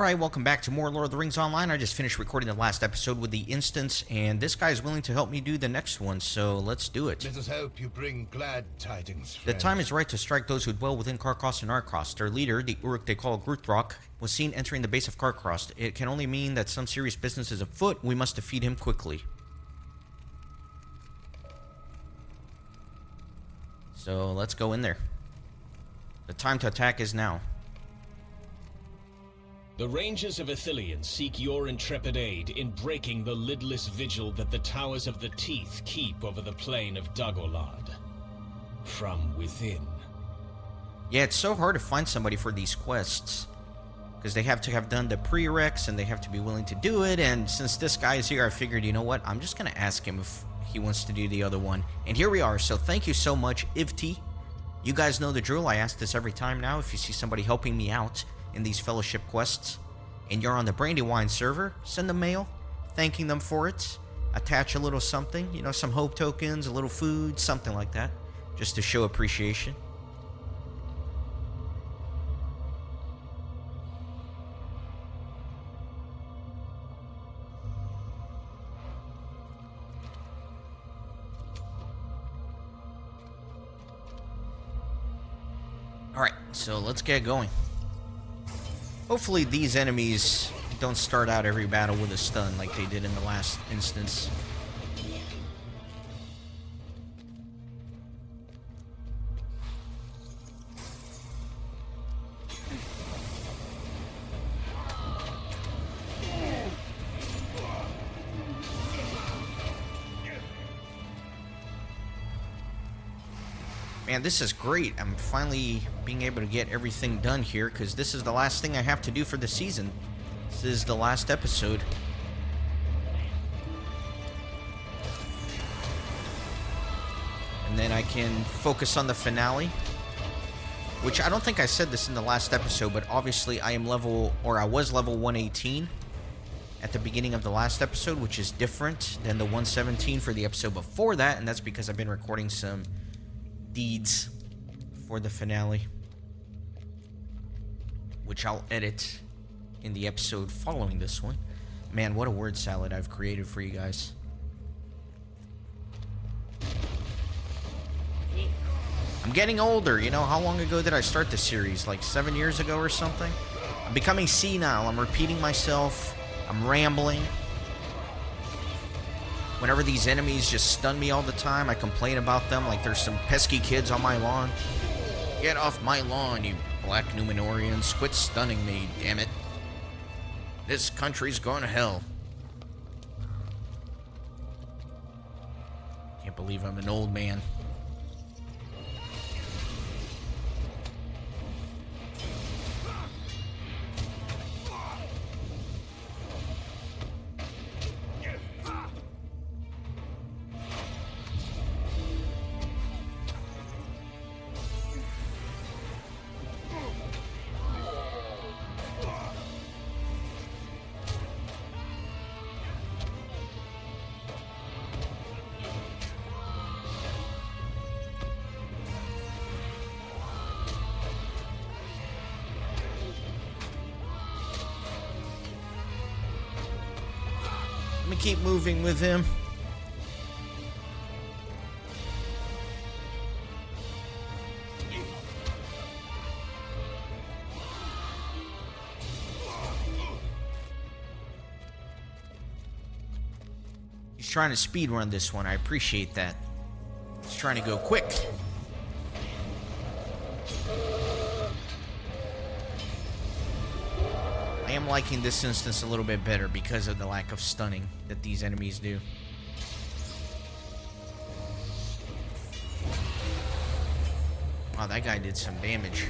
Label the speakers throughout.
Speaker 1: Alright, welcome back to more Lord of the Rings Online. I just finished recording the last episode with the instance, and this guy is willing to help me do the next one, so let's do it.
Speaker 2: Let us hope you bring glad tidings,
Speaker 1: The
Speaker 2: friend.
Speaker 1: time is right to strike those who dwell within Carcost and Arcost. Their leader, the Uruk they call Gruthrok, was seen entering the base of Carcost. It can only mean that some serious business is afoot. We must defeat him quickly. So let's go in there. The time to attack is now.
Speaker 3: The Rangers of Ithilien seek your intrepid aid in breaking the lidless vigil that the Towers of the Teeth keep over the plain of Dagorlad. From within.
Speaker 1: Yeah, it's so hard to find somebody for these quests. Because they have to have done the prereqs, and they have to be willing to do it, and since this guy is here, I figured, you know what, I'm just going to ask him if he wants to do the other one. And here we are, so thank you so much, Ivti. You guys know the drill, I ask this every time now, if you see somebody helping me out in these fellowship quests, and you're on the Brandywine server, send a mail, thanking them for it, attach a little something, you know, some hope tokens, a little food, something like that, just to show appreciation. Alright, so let's get going. Hopefully these enemies don't start out every battle with a stun like they did in the last instance. Man, this is great. I'm finally being able to get everything done here, because this is the last thing I have to do for the season. This is the last episode. And then I can focus on the finale. Which I don't think I said this in the last episode, but obviously I am I was level 118 at the beginning of the last episode, which is different than the 117 for the episode before that, and that's because I've been recording some deeds for the finale, which I'll edit in the episode following this one. Man, what a word salad I've created for you guys. I'm getting older, you know. How long ago did I start the series? Like 7 years ago or something? I'm becoming senile. I'm repeating myself. I'm rambling. Whenever these enemies just stun me all the time, I complain about them like there's some pesky kids on my lawn. Get off my lawn, you black Numenorians. Quit stunning me, damn it. This country's going to hell. Can't believe I'm an old man. Let me keep moving with him. He's trying to speed run this one. I appreciate that. He's trying to go quick. I am liking this instance a little bit better because of the lack of stunning that these enemies do. Wow, that guy did some damage.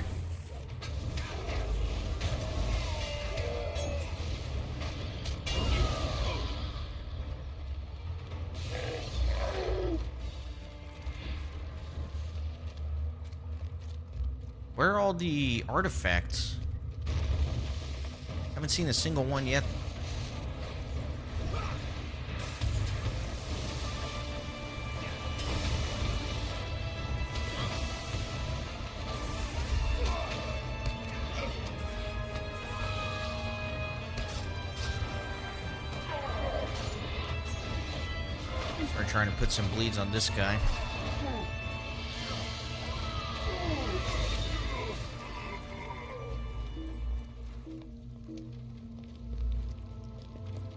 Speaker 1: Where are all the artifacts? Haven't seen a single one yet. Start trying to put some bleeds on this guy.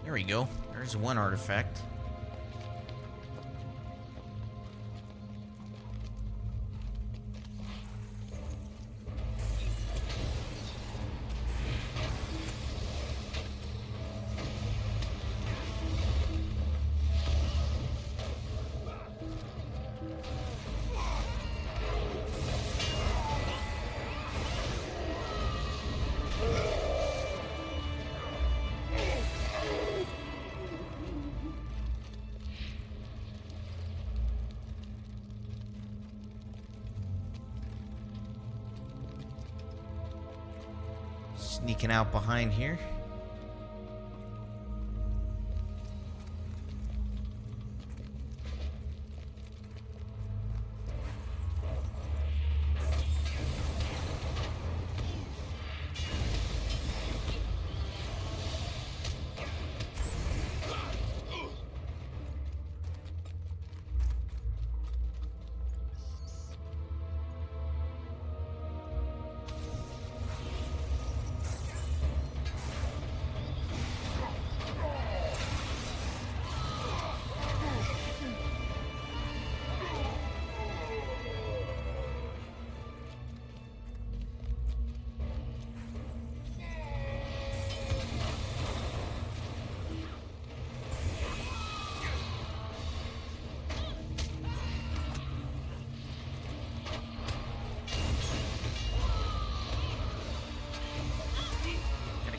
Speaker 1: There we go. There's one artifact. Sneaking out behind here.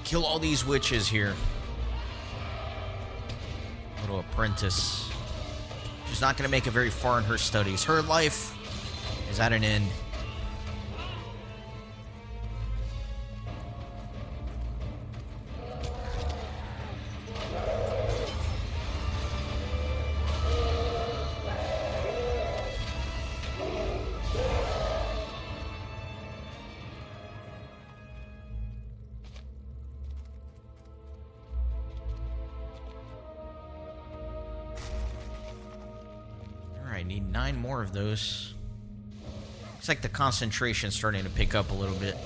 Speaker 1: Kill all these witches here. Little apprentice. She's not going to make it very far in her studies. Her life is at an end. I need 9 more of those. Looks like the concentration's starting to pick up a little bit.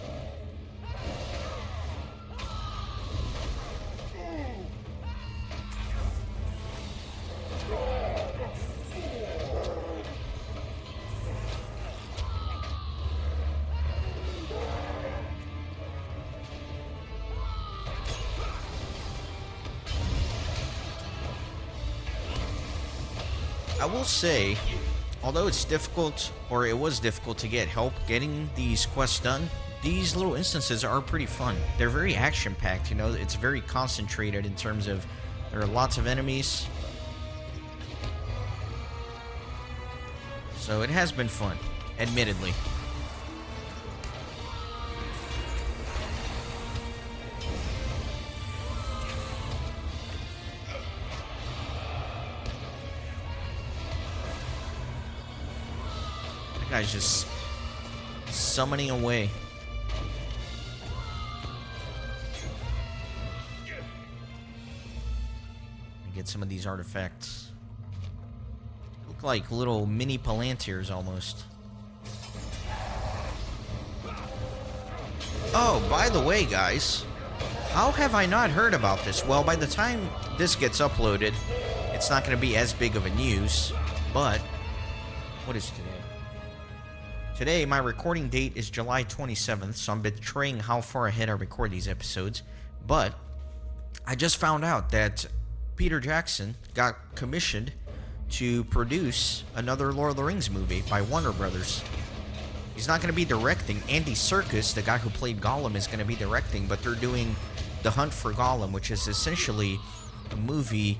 Speaker 1: I will say, although it's difficult, or it was difficult to get help getting these quests done, these little instances are pretty fun. They're very action-packed, you know, it's very concentrated in terms of there are lots of enemies. So it has been fun, admittedly. Guy's just summoning away. Get some of these artifacts. Look like little mini Palantirs almost. Oh, by the way, guys, how have I not heard about this? Well, by the time this gets uploaded, it's not going to be as big of a news, but what is today? Today, my recording date is July 27th, so I'm betraying how far ahead I record these episodes. But I just found out that Peter Jackson got commissioned to produce another Lord of the Rings movie by Warner Brothers. He's not going to be directing. Andy Serkis, the guy who played Gollum, is going to be directing, but they're doing The Hunt for Gollum, which is essentially a movie.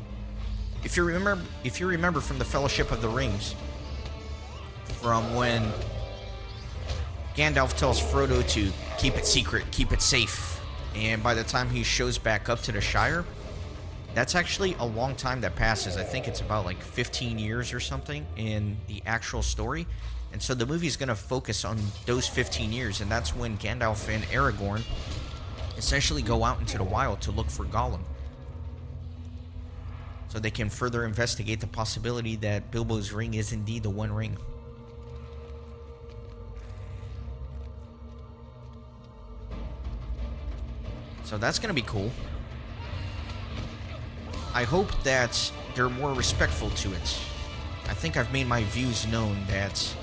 Speaker 1: If you remember from the Fellowship of the Rings, from when Gandalf tells Frodo to keep it secret, keep it safe, and by the time he shows back up to the Shire, that's actually a long time that passes. I think it's about like 15 years or something in the actual story, and so the movie's going to focus on those 15 years, and that's when Gandalf and Aragorn essentially go out into the wild to look for Gollum. so they can further investigate the possibility that Bilbo's ring is indeed the One Ring. So that's going to be cool. I hope that they're more respectful to it. I think I've made my views known that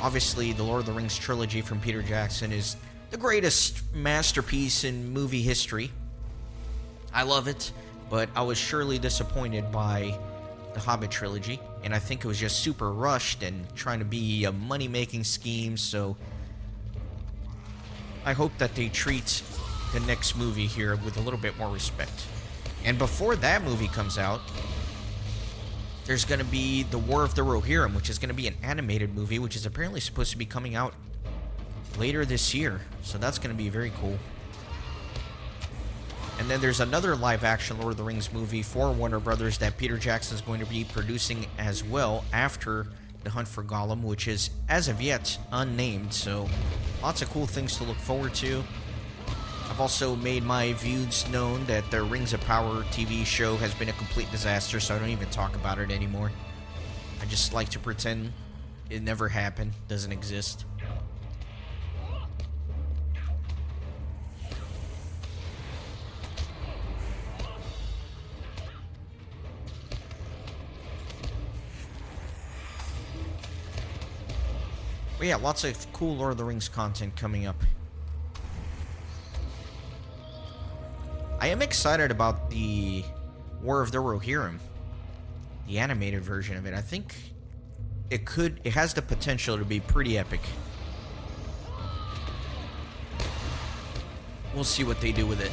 Speaker 1: obviously the Lord of the Rings trilogy from Peter Jackson is the greatest masterpiece in movie history. I love it, but I was surely disappointed by the Hobbit trilogy, and I think it was just super rushed and trying to be a money-making scheme, so I hope that they treat the next movie here with a little bit more respect. And before that movie comes out, there's going to be The War of the Rohirrim, which is going to be an animated movie, which is apparently supposed to be coming out later this year. So that's going to be very cool. And then there's another live-action Lord of the Rings movie for Warner Brothers that Peter Jackson is going to be producing as well after The Hunt for Gollum, which is, as of yet, unnamed. So lots of cool things to look forward to. I've also made my views known that the Rings of Power TV show has been a complete disaster, so I don't even talk about it anymore. I just like to pretend it never happened, doesn't exist. But yeah, lots of cool Lord of the Rings content coming up. I am excited about the War of the Rohirrim, the animated version of it. I think it has the potential to be pretty epic. We'll see what they do with it.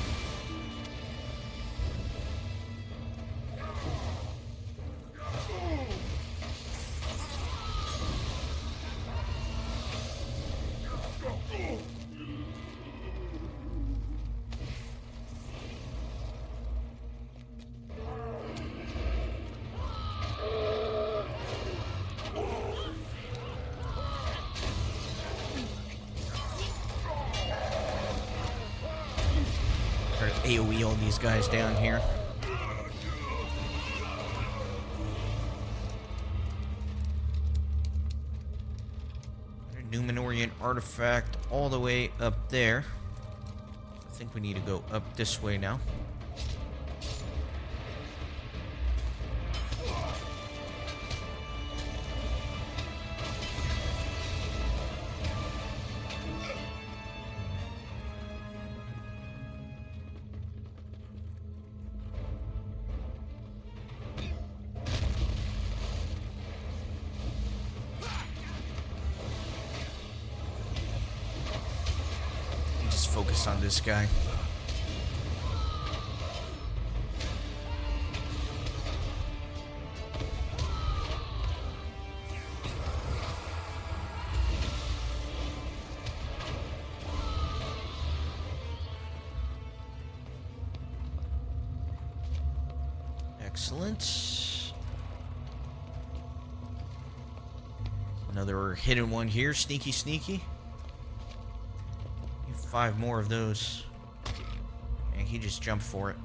Speaker 1: AoE all these guys down here. A Numenorian artifact all the way up there. I think we need to go up this way now. Focus on this guy. Excellent. Another hidden one here. Sneaky, sneaky. 5 more of those. And he just jumped for it.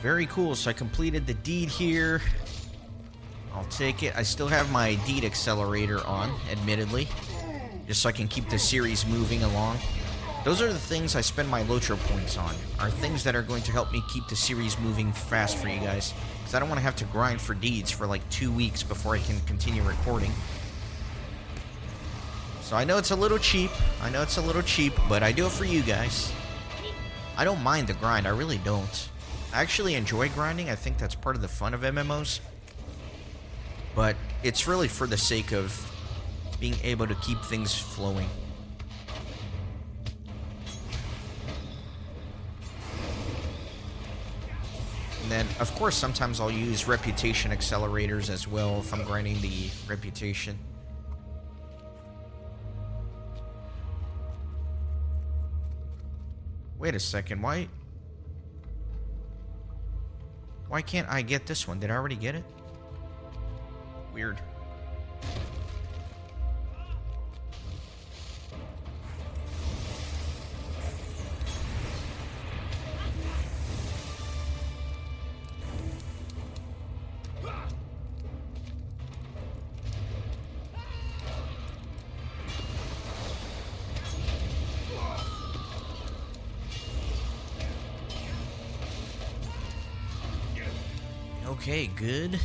Speaker 1: Very cool. So I completed the deed here. I'll take it. I still have my deed accelerator on, admittedly, just so I can keep the series moving along. Those are the things I spend my LOTRO points on, are things that are going to help me keep the series moving fast for you guys, because I don't want to have to grind for deeds for like 2 weeks before I can continue recording. So I know it's a little cheap, but I do it for you guys. I don't mind the grind, I really don't. I actually enjoy grinding, I think that's part of the fun of MMOs. But it's really for the sake of being able to keep things flowing. And then, of course, sometimes I'll use reputation accelerators as well if I'm grinding the reputation. Wait a second, why Why can't I get this one? Did I already get it? Weird. Okay, good.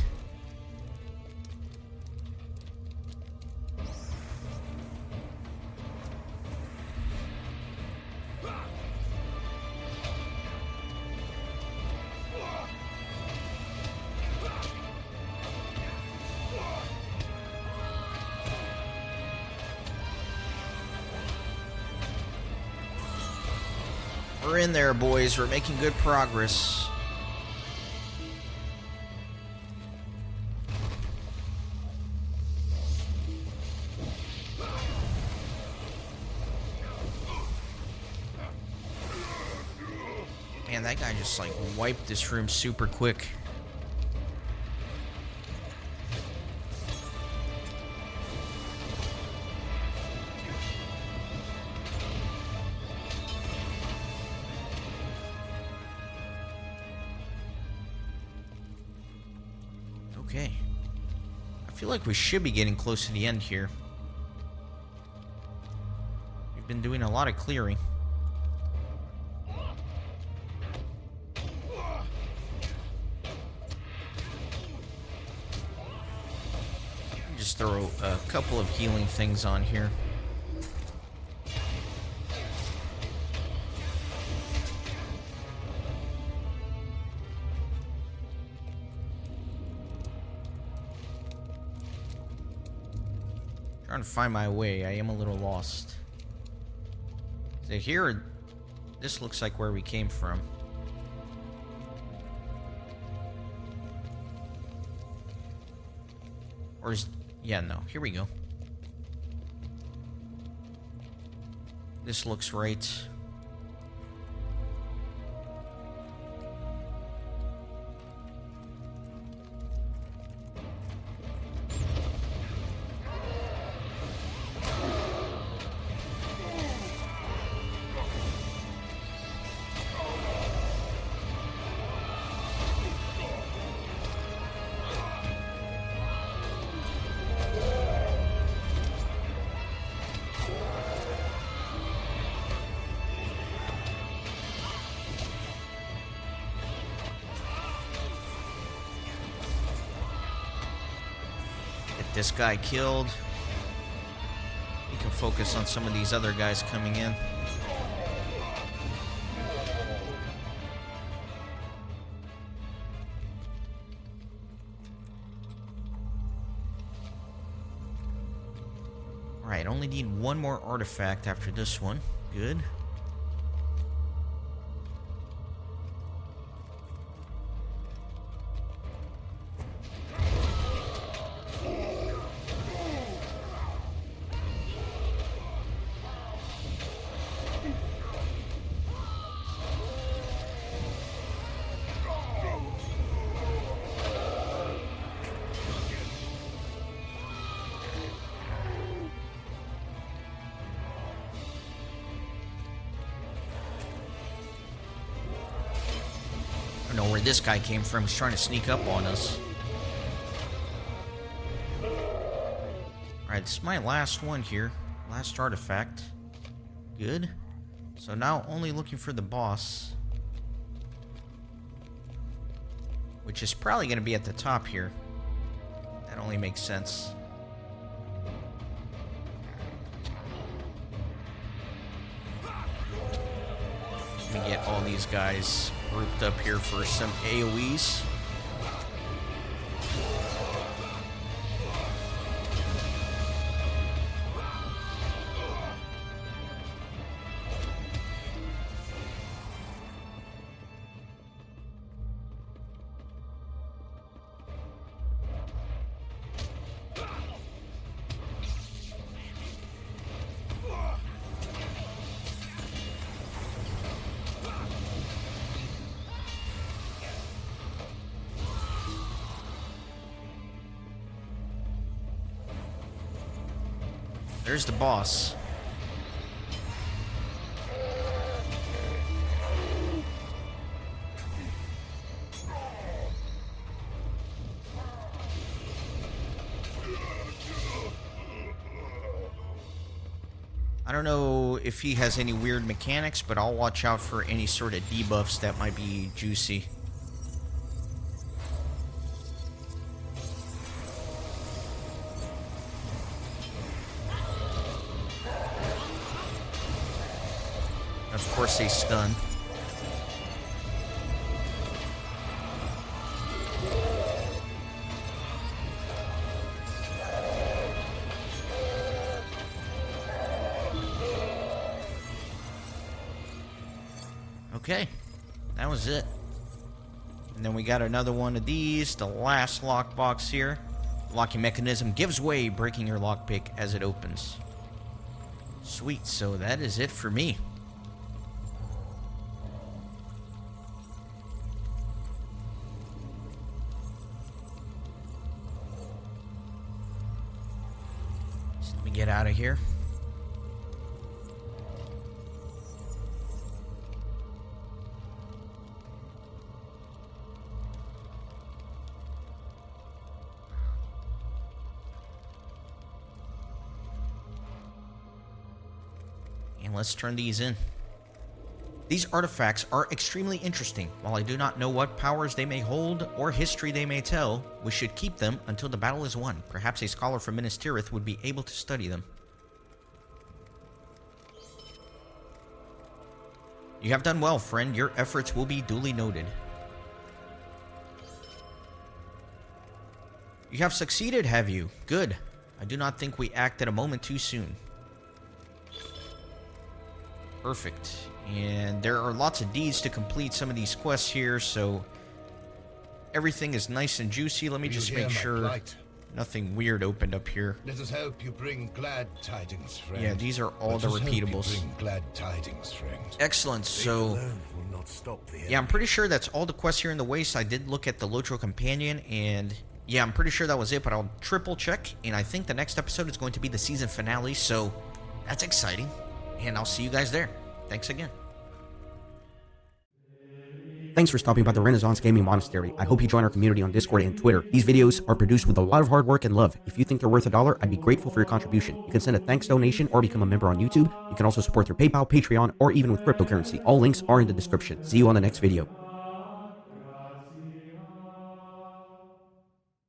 Speaker 1: We're in there, boys. We're making good progress. Man, that guy just like wiped this room super quick. Okay. I feel like we should be getting close to the end here. We've been doing a lot of clearing. Just throw a couple of healing things on here. Trying to find my way. I am a little lost. Is it here? Or this looks like where we came from. Or is... Yeah, no. Here we go. This looks right. This guy killed. We can focus on some of these other guys coming in. Alright, only need one more artifact after this one. Good. I don't know where this guy came from. He's trying to sneak up on us. Alright, this is my last one here. Last artifact. Good. So now only looking for the boss. Which is probably going to be at the top here. That only makes sense. Let me get all these guys grouped up here for some AoEs. There's the boss. I don't know if he has any weird mechanics, but I'll watch out for any sort of debuffs that might be juicy. Of course they stun. Okay, that was it. And then we got another one of these, the last lockbox here. Locking mechanism gives way, breaking your lockpick as it opens. Sweet, so that is it for me. So let me get out of here. And let's turn these in. These artifacts are extremely interesting. While I do not know what powers they may hold or history they may tell, we should keep them until the battle is won. Perhaps a scholar from Minas Tirith would be able to study them. You have done well, friend. Your efforts will be duly noted. You have succeeded, have you? Good. I do not think we acted a moment too soon. Perfect. And there are lots of deeds to complete some of these quests here, so everything is nice and juicy. Let me just make sure nothing weird opened up here.
Speaker 2: Let us help you bring glad tidings, friend.
Speaker 1: Yeah, these are all the repeatables.
Speaker 2: Bring glad tidings, friend.
Speaker 1: Excellent. So, yeah, I'm pretty sure that's all the quests here in the Waste. I did look at the LOTRO companion, and yeah, I'm pretty sure that was it, but I'll triple check, and I think the next episode is going to be the season finale, so that's exciting. And I'll see you guys there. Thanks again.
Speaker 4: Thanks for stopping by the Renaissance Gaming Monastery. I hope you join our community on Discord and Twitter. These videos are produced with a lot of hard work and love. If you think they're worth $1, I'd be grateful for your contribution. You can send a thanks donation or become a member on YouTube. You can also support through PayPal, Patreon, or even with cryptocurrency. All links are in the description. See you on the next video.